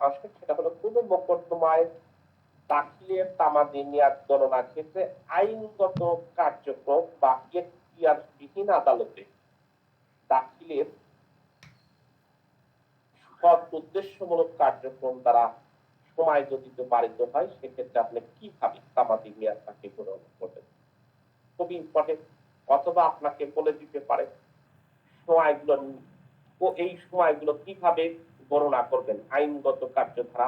আসে, সেটা হলো কোনো মোকদ্দমায় দাখিলের তামাদি মেয়াদ গণনার ক্ষেত্রে আইনগত কার্যক্রম বা এখতিয়ারবিহীন আদালতে দাখিলের সৎ উদ্দেশ্যমূলক কার্যক্রম দ্বারা সময় যদি পালিত হয়, সেক্ষেত্রে আপনি কিভাবে তামাদি মেয়াদটাকে গ্রহণ করবেন, খুবই ইম্পর্টেন্ট। অথবা আপনাকে বলে দিতে পারে সময়গুলো, এই সময়গুলো কিভাবে গণনা করবেন। আইনগত কার্যধারা,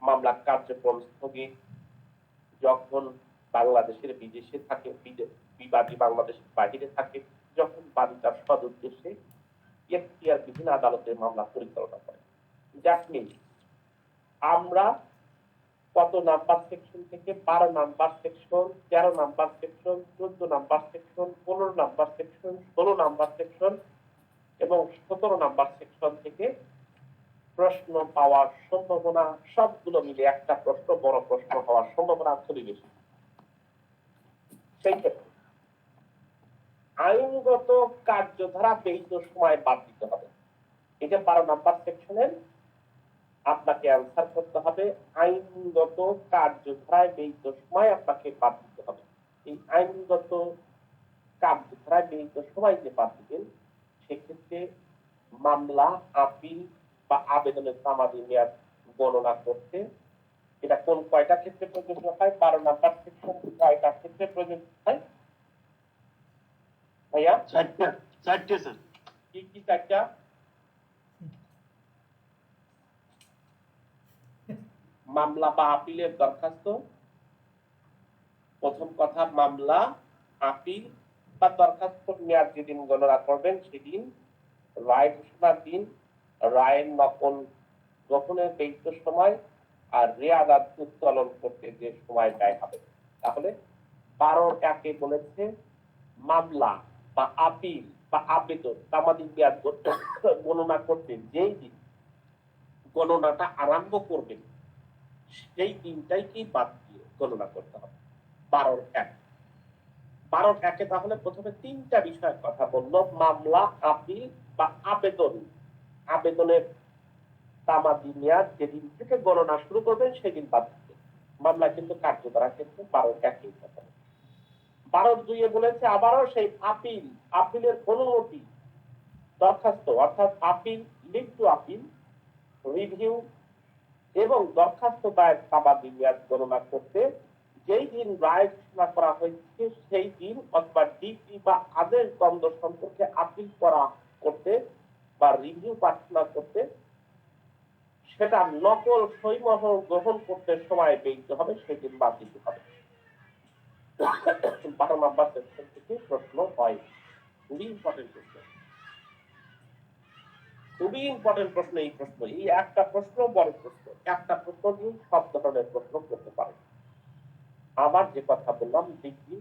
মামলার কার্যক্রম স্থগিত, যখন বাংলাদেশের বিদেশে থাকে, বিবাদী বাংলাদেশের বাহিরে থাকে, যখন বাদীর সদ উদ্দেশ্যে এখতিয়ারবিহীন আদালতে মামলা পরিচালনা করে। দ্যাট মিনস আমরা কত নাম্বার সেকশন থেকে 12 number section, 13 number section, 14 number section, 15 number section, 16 number section এবং 17 নাম্বার সেকশন থেকে প্রশ্ন পাওয়ার সম্ভাবনা, সবগুলো মিলে একটা প্রশ্ন, বড় প্রশ্ন হওয়ার সম্ভাবনা খুবই বেশি। সেই ক্ষেত্রে আইনগত কার্যধারা ব্যয়িত সময় বাদ দিতে হবে। এটা 12 নাম্বার সেকশনের আপনাকে অ্যান্সার করতে হবে। আইনগত কার্যধারায় ব্যয়িত সময় আপনাকে বাদ দিতে হবে। এই আইনগত কার্যধারায় ব্যয়িত সময় যে বাদ দিবেন, সেক্ষেত্রে মামলা, আপিল বা আবেদনের তামাদি মেয়াদ গণনা করতে এটা কোন কয়টা ক্ষেত্রে প্রযোজ্য হয়? 12 নাম্বার সেকশন কয়টা ক্ষেত্রে প্রযোজ্য হয় ভাইয়া? চারটা স্যার। কি কি চারটা? মামলা বা আপিলের দরখাস্ত, প্রথম কথা মামলা, আপিল বা দরখাস্ত মেয়াদ যেদিন গণনা করবেন সেদিন, রায় ঘোষণার দিন, রায়ের নকল গ্রহণের ব্যয়িত সময়, আর রেয়াদাত উত্তোলন করতে যে সময় ব্যয় হবে। তাহলে 12-1 বলেছে মামলা বা আপিল বা আবেদন তামাদি মেয়াদ গণনা করতে যেই দিন গণনাটা আরম্ভ করবেন, সেই দিনটাই কি বাদ দিয়ে গণনা করতে হবে। 12-1 তাহলে প্রথমে তিনটা বিষয়ের কথা বললো, মামলা, আপিল বা আবেদন। আবেদনের তামাদি মেয়াদ যেদিন থেকে গণনা শুরু করবেন সেদিন বাদ দিতে। মামলা কিন্তু কার্যধারা ক্ষেত্রে 12-1 কথা। 12-2 বলেছে আবারও সেই আপিল, আপিলের অনুমতি দরখাস্ত, অর্থাৎ আপিল, লিভ টু আপিল, রিভিউ এবং দরখাস্ত দায়ের তামাদি মেয়াদ গণনা করতে যেই দিন রায় ঘোষণা করা হয়েছে সেই দিন, অথবা ডিগ্রি বা আদেশ দ্বন্দ্ব সম্পর্কে আপিল করা করতে বা রিভিউ প্রার্থনা করতে, সেটা নকল সইমোহর গ্রহণ করতে সময় ব্যয়িত হবে, সেদিন বাদ দিতে হবে। 12 নাম্বার সেকশন থেকে প্রশ্ন হয়, খুবই ইম্পর্টেন্ট প্রশ্ন, খুবই ইম্পর্টেন্ট প্রশ্ন। এই প্রশ্ন, এই একটা প্রশ্ন বড় প্রশ্ন, একটা প্রশ্ন দিয়ে সব ধরনের প্রশ্ন করতে পারে। আবার যে কথা বললাম, ডিগ্রি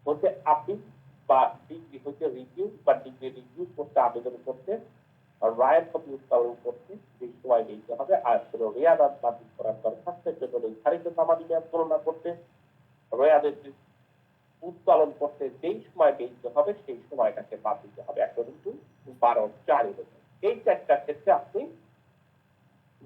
হতে আপিল বা ডিগ্রি হতে রিভিউ বা ডিগ্রি রিভিউ করতে, আবেদন করতে, রায়ের কপি উত্তোলন করতে যে সময় দিতে হবে, আর কোনো রেয়াদাত বাতিল করার দরখাস্তের জন্য নির্ধারিত তামাদি মেয়াদ গণনা করতে, রেয়াদের উত্তোলন করতে যেই সময় ব্যয়িত হবে সেই সময়টাকে বাদ দিতে হবে। অ্যাকর্ডিং টু 12-4 এই চারটা ক্ষেত্রে আপনি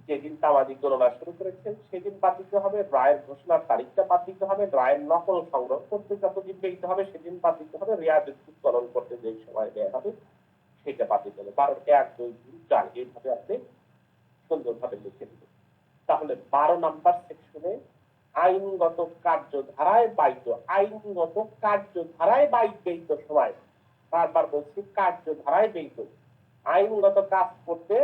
যেদিন তামাদি গণনা শুরু করেছেন সেদিন বাদ দিতে হবে, রায়ের ঘোষণার তারিখটা বাদ দিতে হবে, রায়ের নকল সংগ্রহ করতে যতদিন ব্যয়িত হবে সেদিন বাদ দিতে হবে, রেয়াদের উত্তোলন করতে যে সময় ব্যয় হবে সেটা বাদ দিতে হবে। 12-1, 2, 3, 4 এইভাবে আপনি সুন্দরভাবে লিখে দিবেন। তাহলে 12 নাম্বার সেকশনে আইনগত কার্যধারায় ব্যয়িত, আইনগত কার্যধারায় ব্যয়িত সময়, বারবার বলছি কার্যধারায় ব্যয়িত, আইনগত কাজ করতে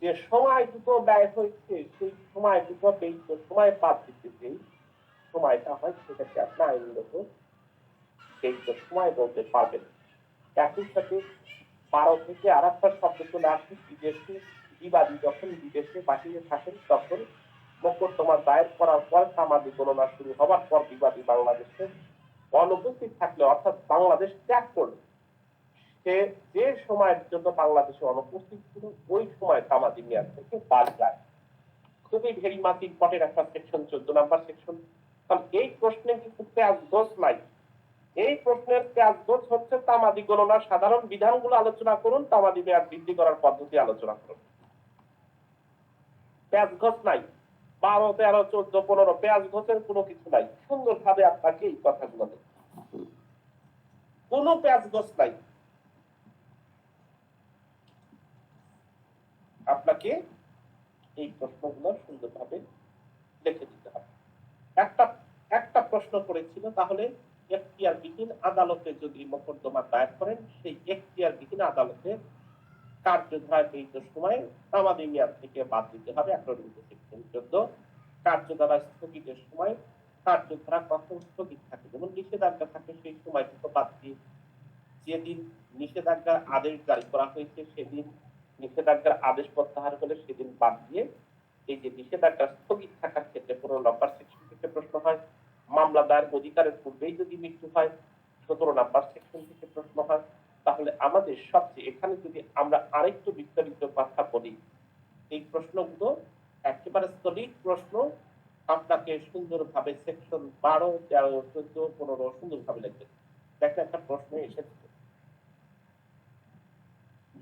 যে সময়টুকু ব্যয় হয়েছে সেই সময়টুকু ব্যয়িত সময় বাদ দিতে যেই সময়টা হয় সেটাকে আপনি আইনগত ব্যয়িত সময় বলতে পারবেন। একই সাথে 12 থেকে আর একটা শব্দ চলে আসে, বিদেশি বিবাদী যখন বিদেশে বাহিরে থাকেন তখন মোকদ্দমা দায়ের করার পর তামাদি গণনা শুরু হওয়ার পর বিবাদী বাংলাদেশে অনুপস্থিত থাকলে, অর্থাৎ বাংলাদেশ ত্যাগ করলে, সে যে সময়ের জন্য বাংলাদেশে অনুপস্থিত ছিল ওই সময় তামাদি মেয়াদ থেকে বাদ যায়। খুবই ভেরি মাচ ইম্পর্টেন্ট একটা সেকশন, 14 নাম্বার সেকশন। কারণ এই প্রশ্নে কিন্তু ক্লাস দোষ নাই, এই প্রশ্নের ক্লাস দোষ হচ্ছে তামাদি গণনার সাধারণ বিধানগুলো আলোচনা করুন, তামাদি মেয়াদ বৃদ্ধি করার পদ্ধতি আলোচনা করুন। প্যাঁচ ঘষ নাই, 12, 13, 14, 15 প্যাঁচ ঘষের কোনো কিছু নাই। সুন্দরভাবে আপনাকে এই কথাগুলো দেয়, কোনো প্যাঁচ ঘষ নাই। আপনাকে এই প্রশ্নগুলো সুন্দরভাবে লিখে দিতে হবে। একটা একটা প্রশ্ন করেছিল, তাহলে এখতিয়ারবিহীন আদালতে যদি মোকদ্দমা দায়ের করেন, সেই এখতিয়ারবিহীন আদালতে কার্যধারায় ব্যয়িত সময় তামাদি মেয়াদ থেকে বাদ দিতে হবে। 18 সেকশন 14 কার্যধারা স্থগিতের সময় কার্যধারা কখন স্থগিত থাকে, যেমন নিষেধাজ্ঞা থাকে সেই সময়টুকু বাদ দিয়ে, যেদিন নিষেধাজ্ঞার আদেশ জারি করা হয়েছে সেদিন, নিষেধাজ্ঞার আদেশ প্রত্যাহার হলে সেদিন বাদ দিয়ে, এই যে নিষেধাজ্ঞা স্থগিত থাকার ক্ষেত্রে 15 নম্বর সেকশন থেকে প্রশ্ন হয়। মামলা দায়ের অধিকারের পূর্বেই যদি মৃত্যু হয় 17 নম্বর সেকশন থেকে প্রশ্ন হয়। তাহলে আমাদের সবচেয়ে এখানে যদি আমরা আরেকটু বিস্তারিত কথা বলি, এই প্রশ্নগুলো একেবারে স্থগিত প্রশ্ন, আপনাকে সুন্দরভাবে সেকশন 12, 13, 14, 15 সুন্দরভাবে লিখতে। দেখেন একটা প্রশ্ন এসেছে,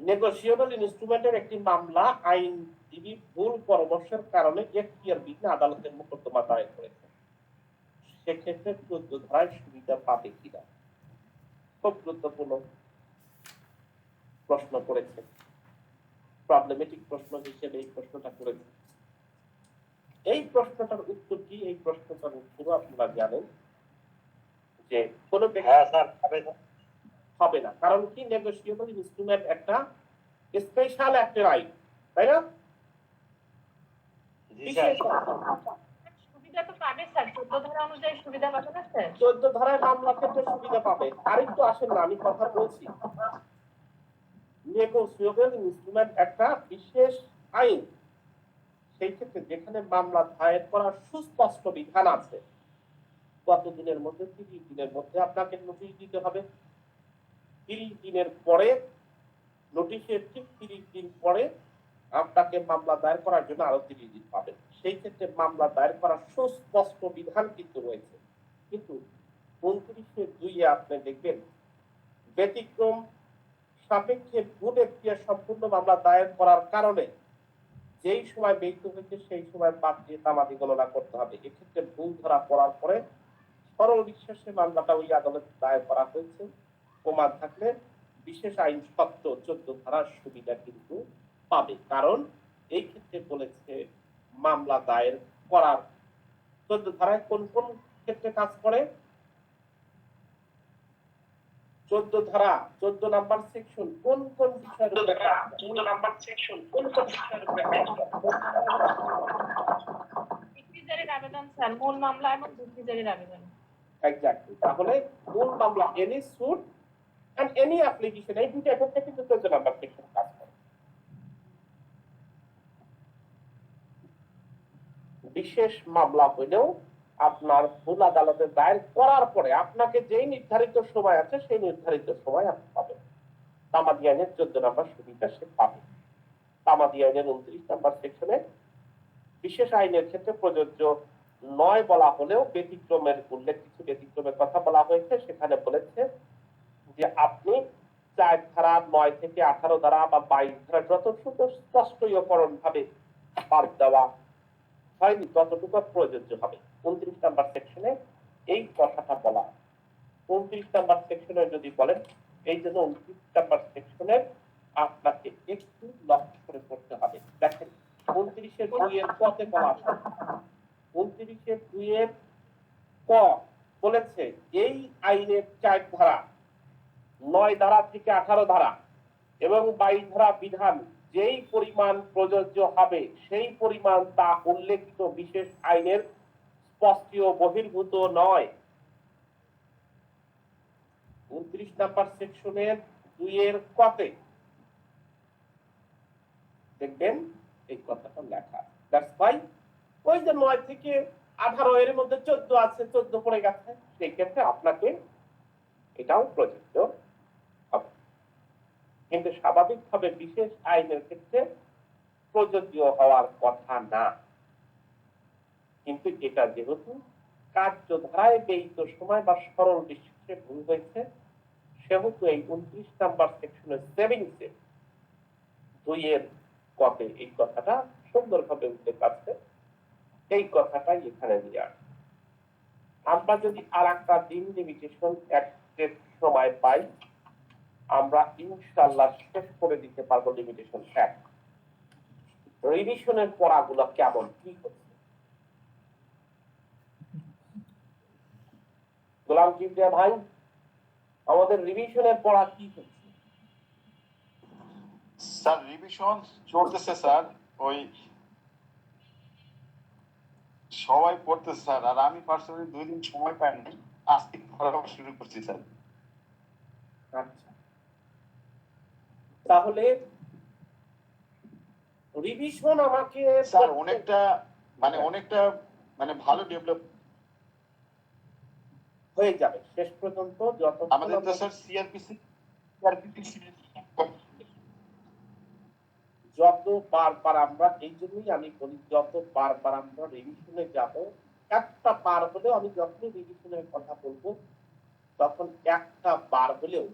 নেগোশিয়েবল ইনস্ট্রুমেন্টের একটি মামলা আইনজীবী ভুল পরামর্শের কারণে এখতিয়ারবিহীন আদালতের মোকদ্দমা দায়ের করেছে, সেক্ষেত্রে 14 ধারায় সুবিধা পাবে কিনা? খুব গুরুত্বপূর্ণ প্রশ্ন করেছে, প্রবলেমেটিক প্রশ্ন হিসেবে এই প্রশ্নটা করেছে। এই প্রশ্নটার উত্তর কি? এই প্রশ্নটার উত্তর আপনারা জানেন যে কোন হবে না। কারণ কি, নেগোশিয়েবল ইনস্ট্রুমেন্ট একটা স্পেশাল একটা রাইট, তাই না? সুবিধা তো পাবে স্যার, 14 ধারা অনুযায়ী সুবিধা পাবে না স্যার? 14 ধারায় মামলা ক্ষেত্রে সুবিধা পাবে। আরেকটু আসেন না, আমি কথা বলছি। নেগোশিয়েবল ইনস্ট্রুমেন্ট একটা বিশেষ আইন, সেই ক্ষেত্রে যেখানে মামলা দায়ের করার সুস্পষ্ট বিধান আছে, কত দিনের মধ্যে, 30 দিনের মধ্যে আপনাকে নোটিশ দিতে হবে। 30 দিনের পরে, নোটিশের ঠিক 30 দিন পরে আপনাকে মামলা দায়ের করার জন্য আরো 30 দিন পাবেন। সেই ক্ষেত্রে মামলা দায়ের করার সুস্পষ্ট বিধান কিন্তু রয়েছে। কিন্তু 29(2) আপনি দেখবেন ব্যতিক্রম সাপেক্ষে ভুল এখতিয়ার সম্পূর্ণ মামলা দায়ের করার কারণে যেই সময় ব্যয়িত হয়েছে সেই সময় বাদ দিয়ে তামাদি গণনা করতে হবে। এক্ষেত্রে ভুল ধরা পড়ার পরে সরল বিশ্বাসে মামলাটা ওই আদালতে দায়ের করা হয়েছে প্রমাণ থাকলে বিশেষ আইন সত্য 14 ধারার সুবিধা কিন্তু পাবে। কারণ এই ক্ষেত্রে বলেছে মামলা দায়ের করার 14 ধারায় কোন কোন ক্ষেত্রে কাজ করে। 14 ধারা 14 নাম্বার সেকশন কোন কোন বিষয়ের উপরে কাজ করে? 14 নাম্বার সেকশন কোন কোন বিষয়ের উপরে কাজ করে? যুক্তিজারির আবেদন স্যার, মূল মামলা এবং যুক্তিজারির আবেদন। এক্স্যাক্টলি। তাহলে মূল মামলা any suit and any application, এই দুটো ক্ষেত্রে কিন্তু 14 নাম্বার সেকশন কাজ করে। বিশেষ মামলা হইলেও আপনার ভুল আদালতে দায়ের করার পরে আপনাকে যেই নির্ধারিত সময় আছে সেই নির্ধারিত সময় আপনি পাবেন। তামাদি আইনের 14 নাম্বার সুবিধা সে পাবে। তামাদি আইনের 29 নাম্বার সেকশনে বিশেষ আইনের ক্ষেত্রে প্রযোজ্য নয় বলা হলেও ব্যতিক্রমের উল্লেখ, কিছু ব্যতিক্রমের কথা বলা হয়েছে। সেখানে বলেছে যে আপনি 4 ধারা, 9 থেকে 18 ধারা বা 22 ধারা যতটুকু স্পষ্টীকরণ ভাবে বাদ দেওয়া হয়নি ততটুকু প্রযোজ্য হবে। 29 নাম্বার সেকশনে এই কথাটা বলা। 29 নাম্বার সেকশনে যদি বলেন, এই জন্য 29 নাম্বার সেকশনের আপনাকে একটু লক্ষ্য করে পড়তে হবে। দেখেন 29(2) কতে বলা আছে, 29(2) ক বলেছে এই আইনের 4 ধারা, 9 ধারা থেকে 18 ধারা এবং 22 ধারা বিধান যেই পরিমাণ প্রযোজ্য হবে সেই পরিমাণ তা উল্লেখিত বিশেষ আইনের স্পষ্টীয় বহির্ভূত নয়। 29 নাম্বার সেকশনের 2 কতে দেখবেন এই কথাটা লেখা। দ্যাটস ওয়াই ওই যে 9 থেকে 18 এর মধ্যে 14 আছে, 14 পড়ে গেছে, সেই ক্ষেত্রে আপনাকে এটাও প্রযোজ্য হবে। কিন্তু স্বাভাবিকভাবে বিশেষ আইনের ক্ষেত্রে প্রযোজ্য হওয়ার কথা না। কিন্তু এটা যেহেতু কার্যধারায় ব্যয়িত সময় বা সরল বিশ্বাসে ভুল হয়েছে, সেহেতু এই 29 নাম্বার সেকশনের 7 2 কতে এই কথাটা সুন্দরভাবে উল্লেখ আছে, এই কথাটাই এখানে নিয়ে আসে। আমরা যদি আর একটা দিন লিমিটেশন অ্যাক্টের সময় পাই, আমরা ইনশাআল্লাহ শেষ করে দিতে পারবো লিমিটেশন অ্যাক্ট। রিভিশনের পড়াগুলো কেমন কি হচ্ছে? গোলাম কিবরিয়া ভাই, আমাদের রিভিশনের পড়া কি হচ্ছে? স্যার রিভিশন চলতেছে স্যার, ওই সবাই পড়তেছে স্যার, আর আমি পার্সোনালি 2 দিন সময় পাইনি, আজকে পড়া শুরু করছি স্যার। আচ্ছা, তাহলে রিভিশন আমাকে স্যার অনেকটা মানে ভালো ডেভেলপ হয়ে যাবে শেষ পর্যন্ত। যত আমাদের তো স্যার সিআরপিসি যত বারবার আমরা, এই জন্যই আমি বলি, যত বারবার আমরা রিভিশনে যাব, একটা বার হলেও, আমি যখনই রিভিশনের কথা বলবো তখন একটা বার হলেও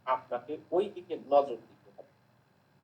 আপনাকে ওই দিকে নজর দিতে